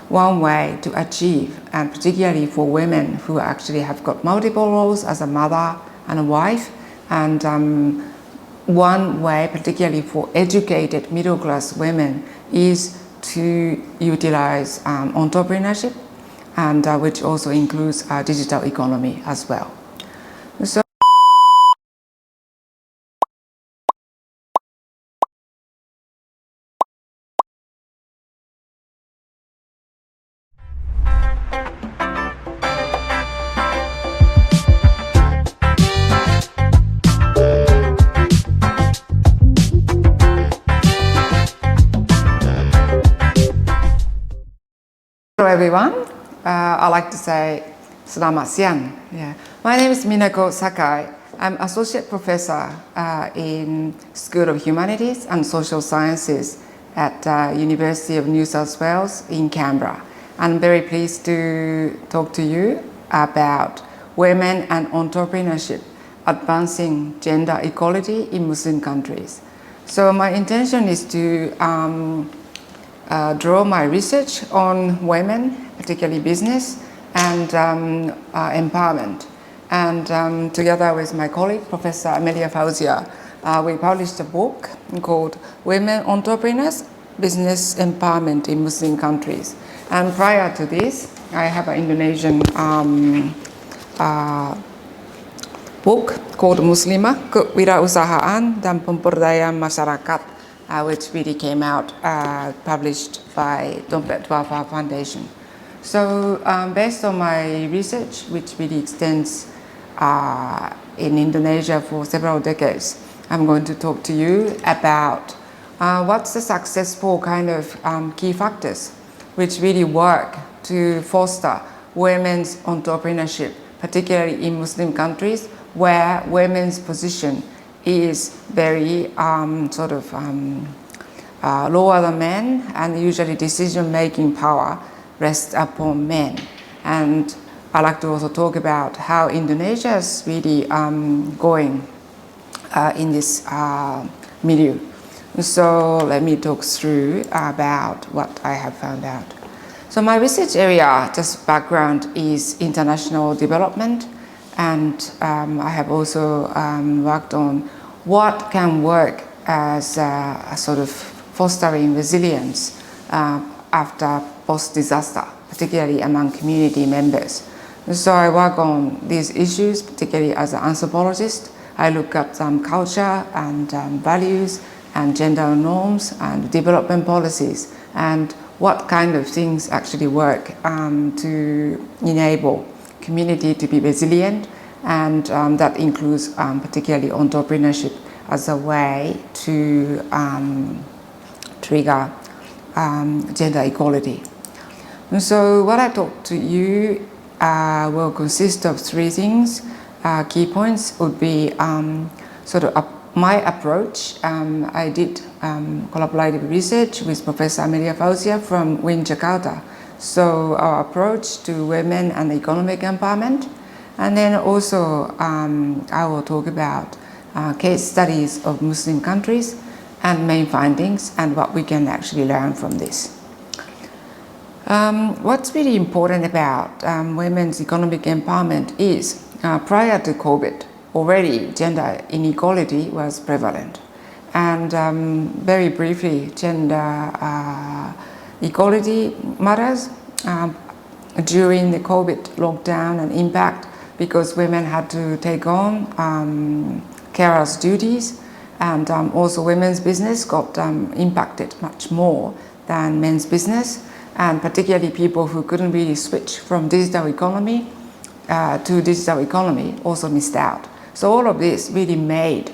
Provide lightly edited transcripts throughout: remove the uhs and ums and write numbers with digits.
one way to achieve, and particularly for women who actually have got multiple roles as a mother and a wife, and one way particularly for educated middle class women is to utilize entrepreneurship, and which also includes digital economy as well. So hello everyone, I'd like to say Selamat siang. My name is Minako Sakai. I'm Associate Professor in School of Humanities and Social Sciences at University of New South Wales in Canberra. I'm very pleased to talk to you about women and entrepreneurship, advancing gender equality in Muslim countries. So my intention is to draw my research on women, particularly business and empowerment. And together with my colleague, Professor Amelia Fauzia, we published a book called Women Entrepreneurs, Business Empowerment in Muslim Countries. And prior to this, I have an Indonesian book called Muslimah, Kewirausahaan dan Pemberdayaan Masyarakat, which really came out, published by Dompet Duafa Foundation. So based on my research, which really extends in Indonesia for several decades, I'm going to talk to you about what's the successful kind of key factors which really work to foster women's entrepreneurship, particularly in Muslim countries where women's position is very lower than men, and usually decision-making power rests upon men. And I'd like to also talk about how Indonesia is really going in this milieu. So let me talk through about what I have found out. So my research area, just background, is international development, and I have also worked on what can work as a sort of fostering resilience after post-disaster, particularly among community members. So I work on these issues, particularly as an anthropologist. I look at culture and values and gender norms and development policies, and what kind of things actually work to enable community to be resilient, and that includes particularly entrepreneurship as a way to trigger gender equality. And so what I talk to you will consist of three things. Key points would be my approach. I did collaborative research with Professor Amelia Fauzia from WIN Jakarta. So our approach to women and economic empowerment. And then also I will talk about case studies of Muslim countries and main findings and what we can actually learn from this. What's really important about women's economic empowerment is prior to COVID, already gender inequality was prevalent. And very briefly, gender equality matters during the COVID lockdown and impact, because women had to take on carers' duties, and also women's business got impacted much more than men's business, and particularly people who couldn't really switch from digital economy to digital economy also missed out. So all of this really made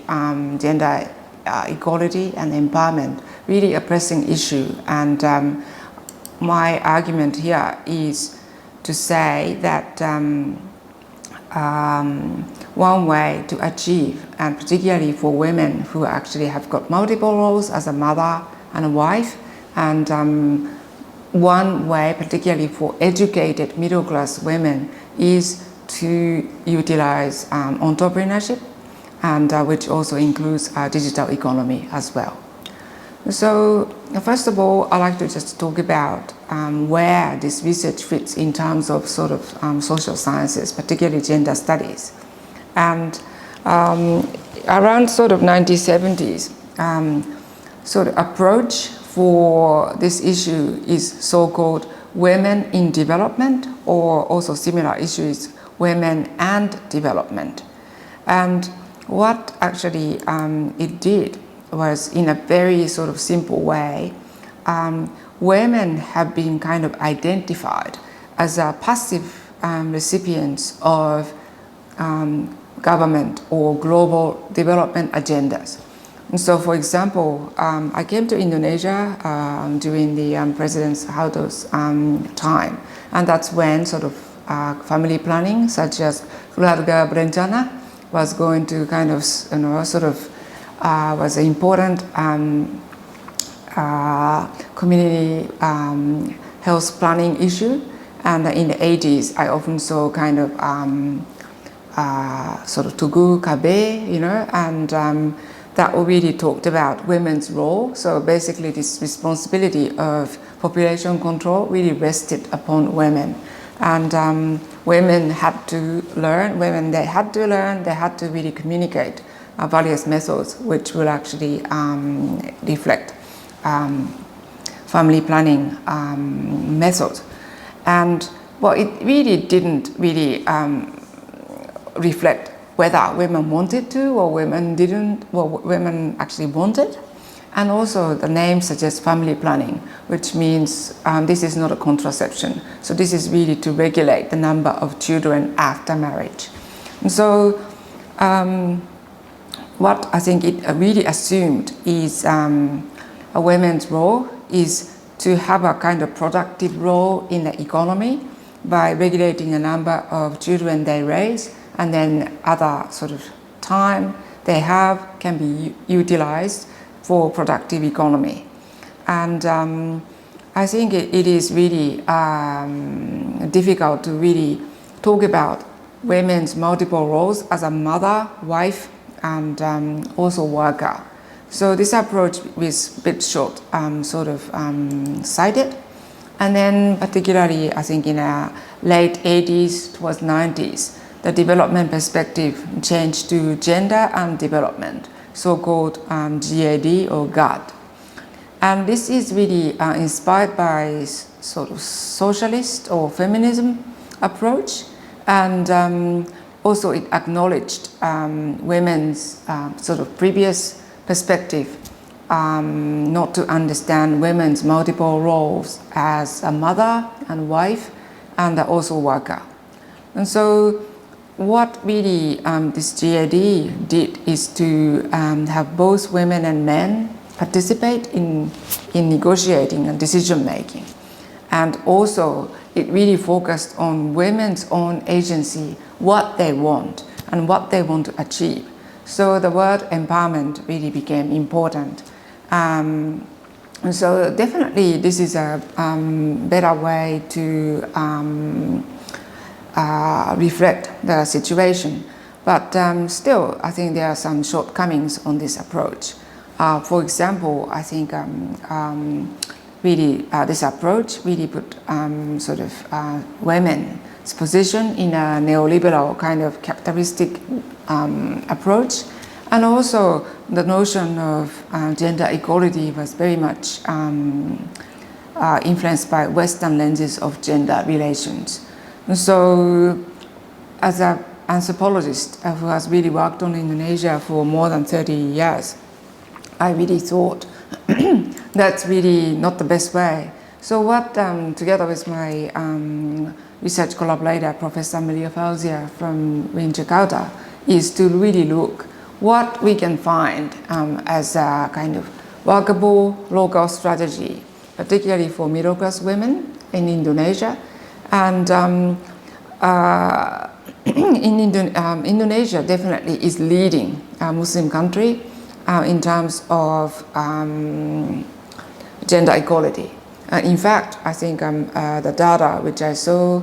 gender equality and empowerment really a pressing issue, and my argument here is to say that one way to achieve, and particularly for women who actually have got multiple roles as a mother and a wife, and one way particularly for educated middle class women is to utilize entrepreneurship, and which also includes digital economy as well. So first of all, I'd like to just talk about where this research fits in terms of sort of social sciences, particularly gender studies. And around sort of 1970s, sort of approach for this issue is so-called women in development, or also similar issues, women and development. And what actually it did was, in a very sort of simple way, women have been kind of identified as a passive recipients of government or global development agendas. And so, for example, I came to Indonesia during the President Suharto's time, and that's when sort of family planning, such as keluarga berencana, was going to kind of, sort of was an important community health planning issue. And in the 80s, I often saw kind of sort of Tugu Kabe, and that already talked about women's role. So basically, this responsibility of population control really rested upon women. And women had to learn, they had to really communicate various methods which will actually reflect family planning methods. And well, it really didn't really reflect whether women wanted to or women didn't, well, women actually wanted. And also the name suggests family planning, which means this is not a contraception. So this is really to regulate the number of children after marriage. And so what I think it really assumed is a women's role is to have a kind of productive role in the economy by regulating the number of children they raise, and then other sort of time they have can be utilized for productive economy. And I think it is really difficult to really talk about women's multiple roles as a mother, wife, and also worker. So this approach is a bit short, sort of sighted. And then particularly, I think in the late 80s towards 90s, the development perspective changed to gender and development, so-called GAD or GAD. And this is really inspired by sort of socialist or feminism approach, and also it acknowledged women's sort of previous perspective, not to understand women's multiple roles as a mother and wife and also worker. And so what really this GAD did is to have both women and men participate in negotiating and decision making. And also it really focused on women's own agency, what they want and what they want to achieve. So the word empowerment really became important. And so definitely this is a better way to reflect the situation. But still, I think there are some shortcomings on this approach. For example, I think really this approach really put sort of women's position in a neoliberal kind of capitalistic approach. And also the notion of gender equality was very much influenced by Western lenses of gender relations. And so as an anthropologist who has really worked on Indonesia for more than 30 years, I really thought that's really not the best way. So what, together with my research collaborator, Professor Amelia Fauzia from Jakarta, is to really look what we can find as a kind of workable local strategy, particularly for middle-class women in Indonesia. And Indonesia definitely is leading a Muslim country in terms of gender equality. In fact, I think the data which I saw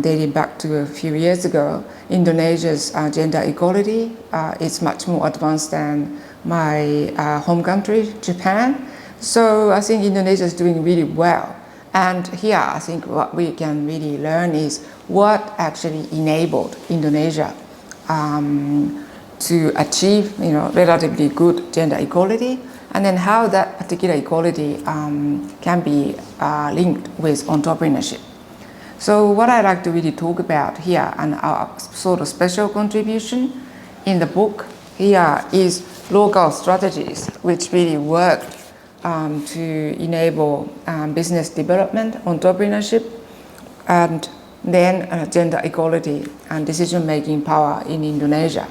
dating back to a few years ago, Indonesia's gender equality is much more advanced than my home country, Japan. So I think Indonesia is doing really well. And here I think what we can really learn is what actually enabled Indonesia to achieve relatively good gender equality, and then how that particular equality can be linked with entrepreneurship. So what I'd like to really talk about here and our sort of special contribution in the book here is local strategies which really work to enable business development, entrepreneurship, and then gender equality and decision-making power in Indonesia.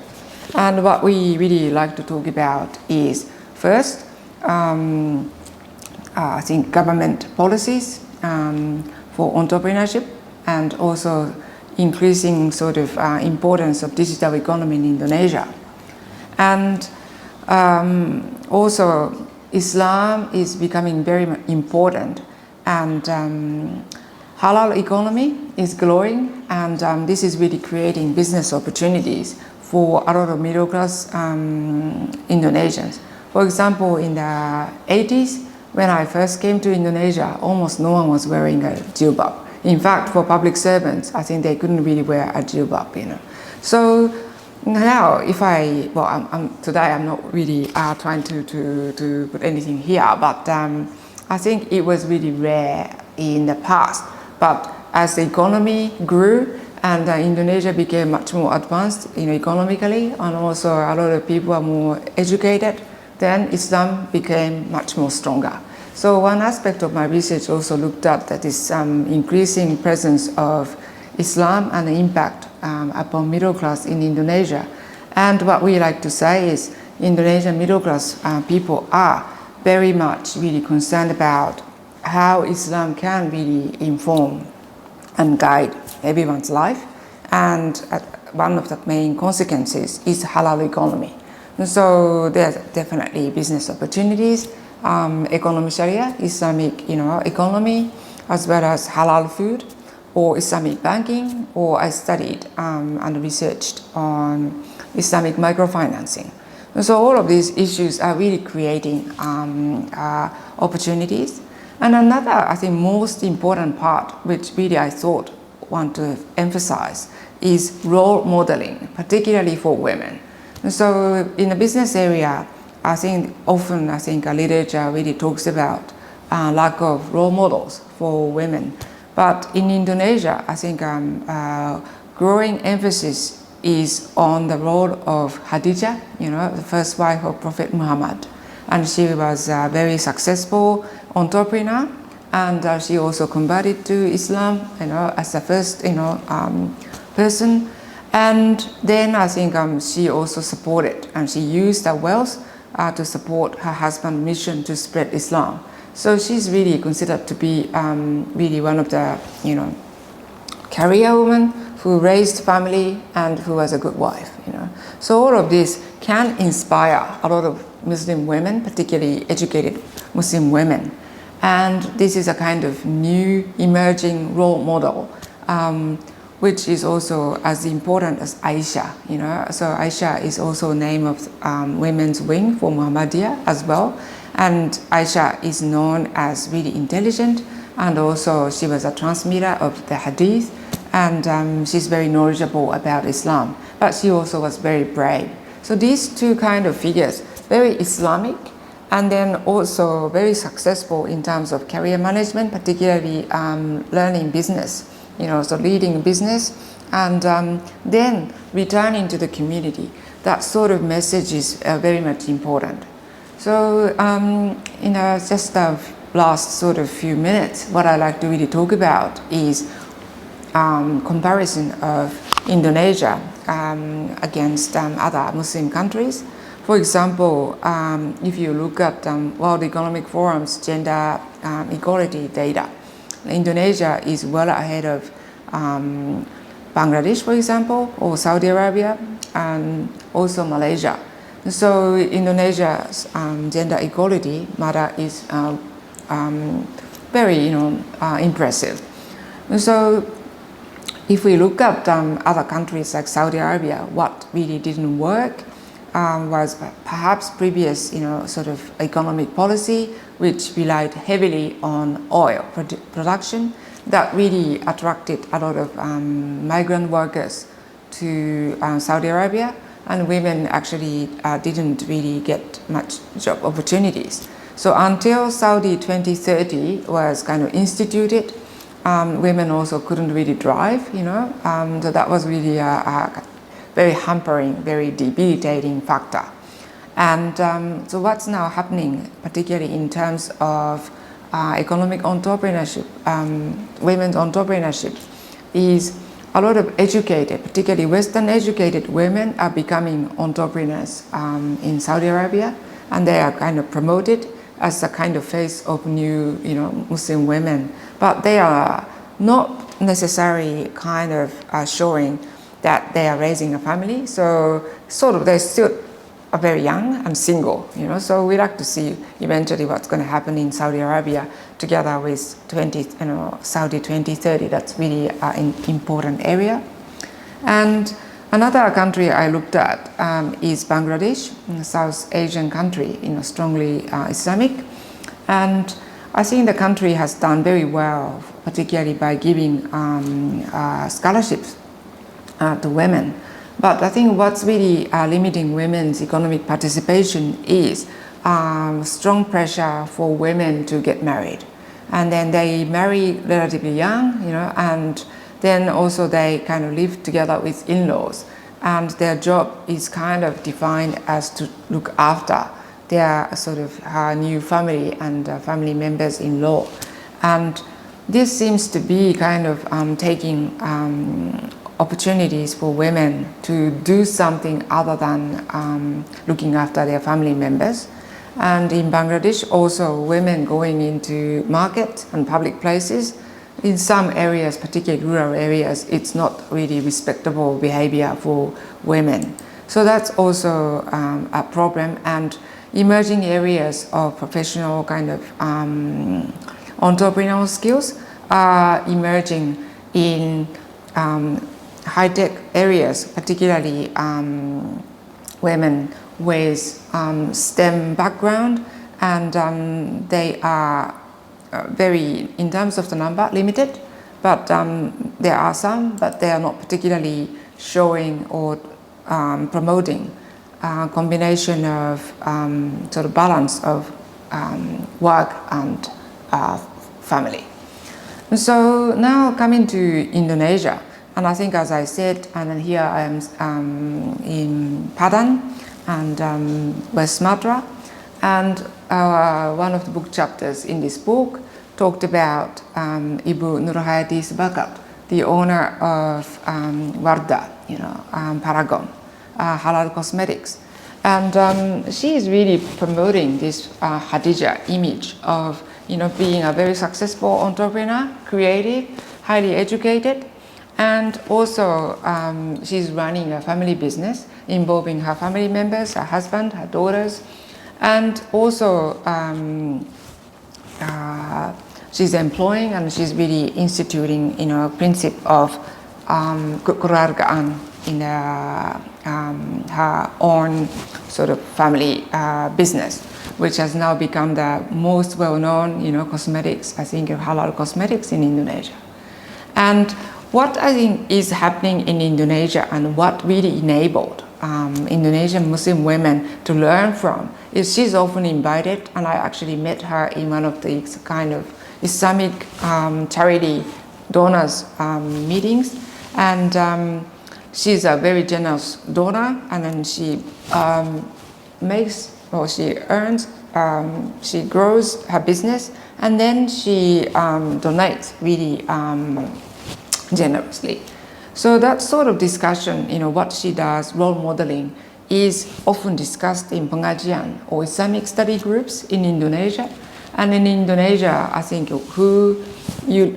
And what we really like to talk about is first, I think government policies for entrepreneurship, and also increasing sort of importance of digital economy in Indonesia. And also Islam is becoming very important, and halal economy is growing, and this is really creating business opportunities for a lot of middle class Indonesians. For example, in the 80s, when I first came to Indonesia, almost no one was wearing a jilbab. In fact, for public servants, I think they couldn't really wear a jilbab, So now, today I'm not really trying to put anything here, but I think it was really rare in the past. But as the economy grew and Indonesia became much more advanced economically, and also a lot of people are more educated, then Islam became much more stronger. So one aspect of my research also looked at this increasing presence of Islam and the impact upon middle class in Indonesia. And what we like to say is Indonesian middle class people are very much really concerned about how Islam can really inform and guide everyone's life. And one of the main consequences is halal economy. And so there's definitely business opportunities, economy sharia, Islamic economy, as well as halal food, or Islamic banking, or I studied and researched on Islamic microfinancing. And so all of these issues are really creating opportunities. And another, I think, most important part, which really I want to emphasize, is role modeling, particularly for women. And so in the business area, I think often literature really talks about lack of role models for women. But in Indonesia, I think growing emphasis is on the role of Khadijah, the first wife of Prophet Muhammad. And she was a very successful entrepreneur, and she also converted to Islam, as the first, person. And then I think she also supported, and she used her wealth to support her husband's mission to spread Islam. So she's really considered to be really one of the, career women who raised family and who was a good wife, So all of this can inspire a lot of Muslim women, particularly educated Muslim women. And this is a kind of new emerging role model, which is also as important as Aisha, So Aisha is also a name of women's wing for Muhammadiyah as well. And Aisha is known as really intelligent, and also she was a transmitter of the hadith, and she's very knowledgeable about Islam, but she also was very brave. So these two kind of figures, very Islamic, and then also very successful in terms of career management, particularly learning business, so leading business, and then returning to the community. That sort of message is very much important. So just the last sort of few minutes, what I like to really talk about is comparison of Indonesia against other Muslim countries. For example, if you look at World Economic Forum's gender equality data, Indonesia is well ahead of Bangladesh, for example, or Saudi Arabia, and also Malaysia. So Indonesia's gender equality matter is very impressive. So if we look at other countries like Saudi Arabia, what really didn't work, was perhaps previous, sort of economic policy, which relied heavily on oil production, that really attracted a lot of migrant workers to Saudi Arabia, and women actually didn't really get much job opportunities. So until Saudi 2030 was kind of instituted, women also couldn't really drive, so that was really a very hampering, very debilitating factor. And so what's now happening, particularly in terms of economic entrepreneurship, women's entrepreneurship, is a lot of educated, particularly Western educated women are becoming entrepreneurs in Saudi Arabia, and they are kind of promoted as a kind of face of new, Muslim women. But they are not necessarily kind of showing that they are raising a family. So sort of they're still very young and single, So we like to see eventually what's going to happen in Saudi Arabia together with Saudi 2030. That's really an important area. And another country I looked at is Bangladesh, a South Asian country, strongly Islamic. And I think the country has done very well, particularly by giving scholarships to women. But I think what's really limiting women's economic participation is strong pressure for women to get married. And then they marry relatively young, and then also they kind of live together with in-laws. And their job is kind of defined as to look after their sort of new family and family members-in-law. And this seems to be kind of taking opportunities for women to do something other than looking after their family members. And in Bangladesh, also women going into markets and public places, in some areas, particularly rural areas, it's not really respectable behavior for women. So that's also a problem. And emerging areas of professional kind of entrepreneurial skills are emerging in high-tech areas, particularly women with STEM background, and they are very, in terms of the number, limited, but there are some, but they are not particularly showing or promoting a combination of sort of balance of work and family. And so now coming to Indonesia, and I think, as I said, and then here I am in Padang and West Sumatra, and one of the book chapters in this book talked about Ibu Nurhayati Sebakat, the owner of Wardah, Paragon, halal cosmetics. And she is really promoting this Khadija image of being a very successful entrepreneur, creative, highly educated, and also she's running a family business involving her family members, her husband, her daughters, and also she's employing and she's really instituting a principle of kekeluargaan in her own sort of family business, which has now become the most well-known, cosmetics, I think, halal cosmetics in Indonesia. And what I think is happening in Indonesia and what really enabled Indonesian Muslim women to learn from is she's often invited, and I actually met her in one of the kind of Islamic charity donors meetings, and she's a very generous donor, and then she she earns, she grows her business, and then she donates really generously. So that sort of discussion, what she does, role modeling, is often discussed in pengajian or Islamic study groups in Indonesia. And in Indonesia, I think who you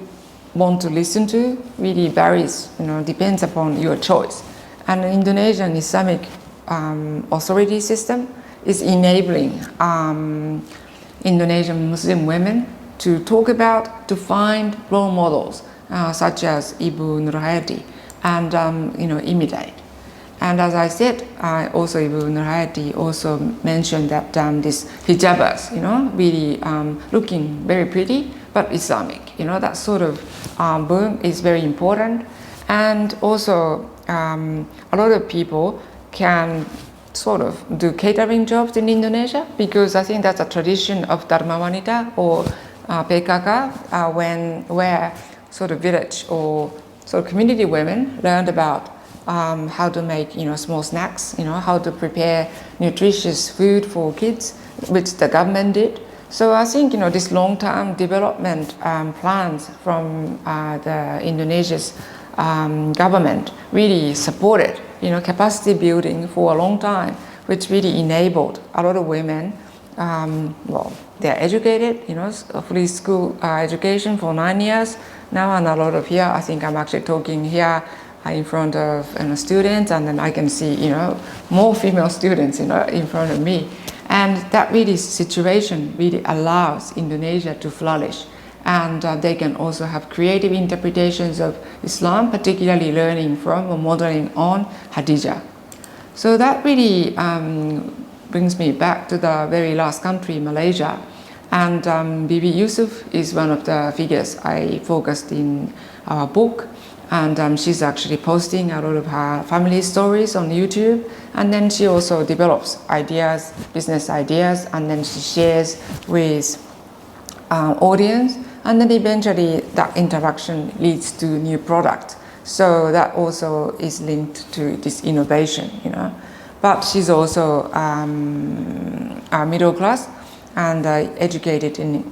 want to listen to really varies, depends upon your choice. And the Indonesian Islamic authority system is enabling Indonesian Muslim women to talk about, to find role models such as Ibu Nurhayati and imitate. And as I said, also Ibu Nurhayati also mentioned that this hijabas, really looking very pretty, but Islamic, that sort of boom is very important. And also a lot of people can sort of do catering jobs in Indonesia, because I think that's a tradition of Dharma Wanita or PKK, where sort of village or sort of community women learned about how to make small snacks, how to prepare nutritious food for kids, which the government did. So I think this long-term development plans from the Indonesia's government really supported capacity building for a long time, which really enabled a lot of women. Well, they're educated, free school education for 9 years now, and a lot of here. I think I'm actually talking here in front of students, and then I can see more female students in front of me, and that really situation really allows Indonesia to flourish. And they can also have creative interpretations of Islam, particularly learning from or modeling on Hadija. So that really brings me back to the very last country, Malaysia. And Bibi Yusuf is one of the figures I focused in our book. And she's actually posting a lot of her family stories on YouTube. And then she also develops ideas, business ideas, and then she shares with audience. And then eventually that interaction leads to new product. So that also is linked to this innovation, But she's also middle class and educated in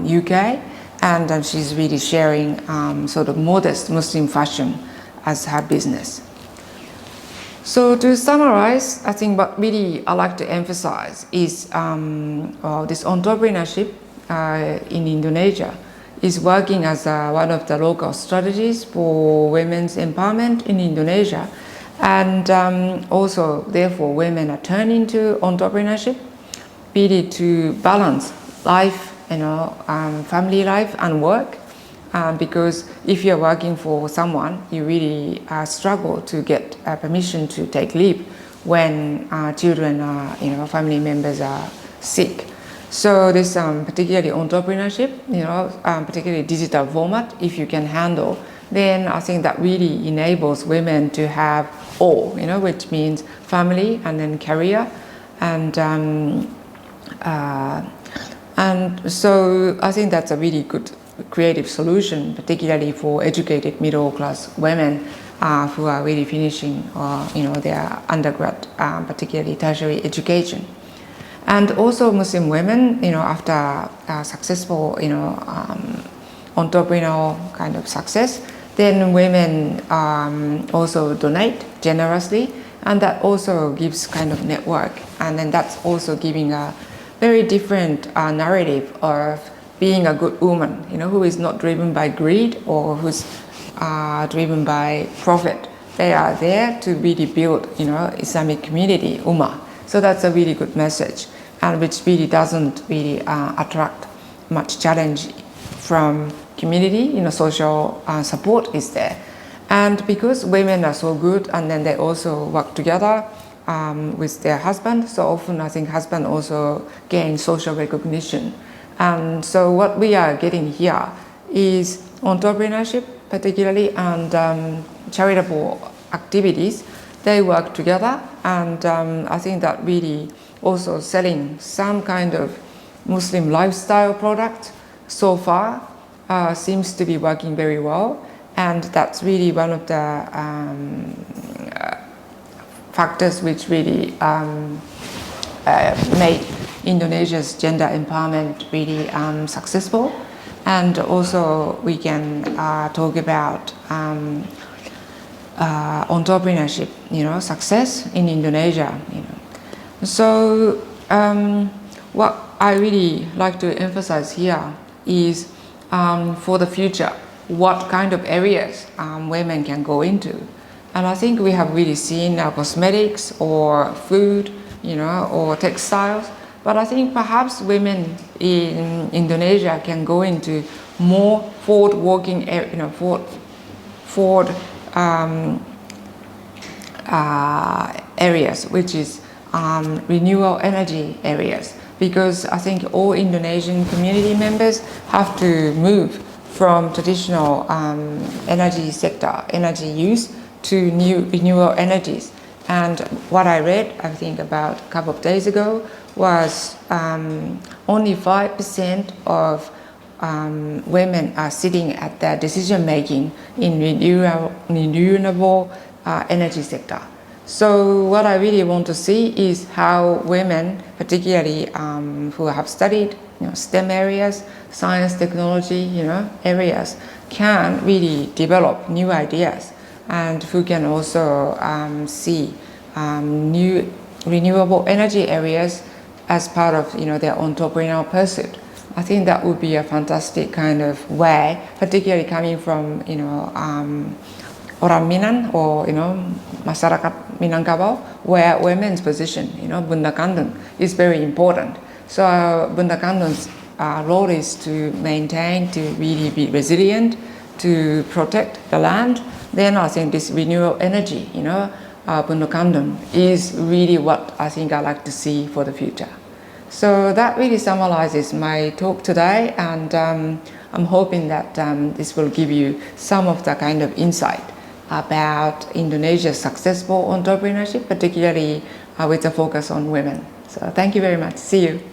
UK. And she's really sharing sort of modest Muslim fashion as her business. So to summarize, I think what really I like to emphasize is this entrepreneurship in Indonesia is working as one of the local strategies for women's empowerment in Indonesia. And also, therefore, women are turning to entrepreneurship, really to balance life, family life and work. Because if you're working for someone, you really struggle to get permission to take leave when children are, family members are sick. So this particularly entrepreneurship, particularly digital format, if you can handle, then I think that really enables women to have all, which means family and then career. And so I think that's a really good creative solution, particularly for educated middle-class women who are really finishing their undergrad, particularly tertiary education. And also Muslim women, after successful, entrepreneurial kind of success, then women also donate generously, and that also gives kind of network. And then that's also giving a very different narrative of being a good woman, who is not driven by greed or who's driven by profit. They are there to really build, Islamic community, Ummah. So that's a really good message, and which really doesn't really attract much challenge from community, social support is there. And because women are so good, and then they also work together with their husband, so often I think husband also gain social recognition. And so what we are getting here is entrepreneurship particularly, and charitable activities. They work together, and I think that really also selling some kind of Muslim lifestyle product so far seems to be working very well, and that's really one of the factors which really made Indonesia's gender empowerment really successful. And also we can talk about entrepreneurship, success in Indonesia. So what I really like to emphasize here is for the future, what kind of areas women can go into. And I think we have really seen cosmetics or food, or textiles. But I think perhaps women in Indonesia can go into more forward-walking, areas, which is renewable energy areas, because I think all Indonesian community members have to move from traditional energy sector, energy use, to new renewable energies. And what I read, I think about a couple of days ago, was only 5% of women are sitting at the decision making in renewable energy sector. So what I really want to see is how women, particularly who have studied STEM areas, science, technology, areas, can really develop new ideas, and who can also see new renewable energy areas as part of their entrepreneurial pursuit. I think that would be a fantastic kind of way, particularly coming from orang Minang or masyarakat Minangkabau, where women's position, Bunda Kandung, is very important. So Bunda Kandung's role is to maintain, to really be resilient, to protect the land. Then I think this renewable energy, Bunda Kandung, is really what I think I like to see for the future. So that really summarizes my talk today, and I'm hoping that this will give you some of the kind of insight about Indonesia's successful entrepreneurship, particularly with a focus on women. So thank you very much. See you.